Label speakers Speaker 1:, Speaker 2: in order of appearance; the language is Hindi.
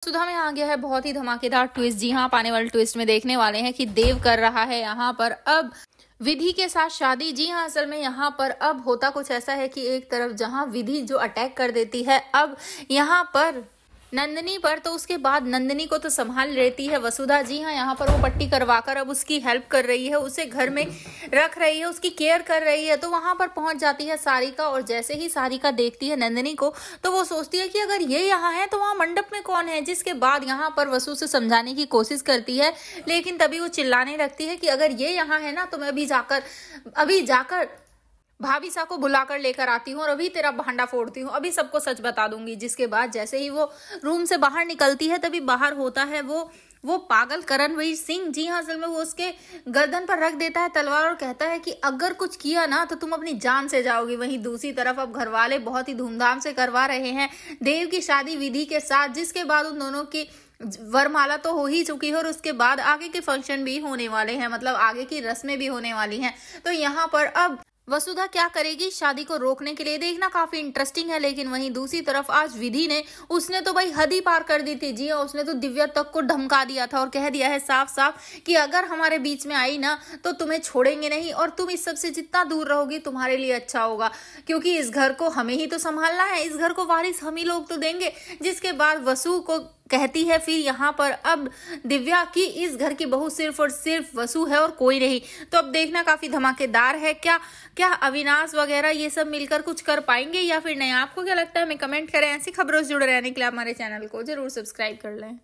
Speaker 1: सुधा में आ गया है बहुत ही धमाकेदार ट्विस्ट। जी हाँ, आने वाले ट्विस्ट में देखने वाले हैं कि देव कर रहा है यहाँ पर अब विधि के साथ शादी। जी हाँ, असल में यहाँ पर अब होता कुछ ऐसा है कि एक तरफ जहाँ विधि जो अटैक कर देती है अब यहाँ पर नंदिनी पर, तो उसके बाद नंदिनी को तो संभाल लेती है वसुधा। जी हाँ, यहाँ पर वो पट्टी करवाकर अब उसकी हेल्प कर रही है, उसे घर में रख रही है, उसकी केयर कर रही है। तो वहां पर पहुंच जाती है सारिका, और जैसे ही सारिका देखती है नंदिनी को तो वो सोचती है कि अगर ये यहाँ है तो वहाँ मंडप में कौन है। जिसके बाद यहाँ पर वसु से समझाने की कोशिश करती है, लेकिन तभी वो चिल्लाने लगती है कि अगर ये यहाँ है ना तो मैं अभी जाकर भाभी सा को बुलाकर लेकर आती हूँ और अभी तेरा भांडा फोड़ती हूँ, अभी सबको सच बता दूंगी। जिसके बाद जैसे ही वो रूम से बाहर निकलती है तभी बाहर होता है वो पागल करणवीर सिंह। जी हाँ, असल में वो उसके गर्दन पर रख देता है तलवार और कहता है कि अगर कुछ किया ना तो तुम अपनी जान से जाओगी। वहीं दूसरी तरफ अब घर वाले बहुत ही धूमधाम से करवा रहे हैं देव की शादी विधि के साथ, जिसके बाद उन दोनों की वरमाला तो हो ही चुकी है और उसके बाद आगे के फंक्शन भी होने वाले हैं, मतलब आगे की रस्में भी होने वाली हैं। तो यहाँ पर अब वसुधा क्या करेगी शादी को रोकने के लिए, देखना काफी इंटरेस्टिंग है। लेकिन वहीं दूसरी तरफ आज विधि उसने तो भाई हद ही पार कर दी थी। जी हाँ, उसने तो दिव्या तक को धमका दिया था और कह दिया है साफ साफ कि अगर हमारे बीच में आई ना तो तुम्हें छोड़ेंगे नहीं, और तुम इस सब से जितना दूर रहोगी तुम्हारे लिए अच्छा होगा, क्योंकि इस घर को हमें ही तो संभालना है, इस घर को वारिस हम ही लोग तो देंगे। जिसके बाद वसु को कहती है फिर यहाँ पर अब दिव्या की इस घर की बहू सिर्फ और सिर्फ वसु है और कोई नहीं। तो अब देखना काफी धमाकेदार है, क्या अविनाश वगैरह ये सब मिलकर कुछ कर पाएंगे या फिर नहीं। आपको क्या लगता है हमें कमेंट करें। ऐसी खबरों से जुड़े रहने के लिए हमारे चैनल को जरूर सब्सक्राइब कर लें।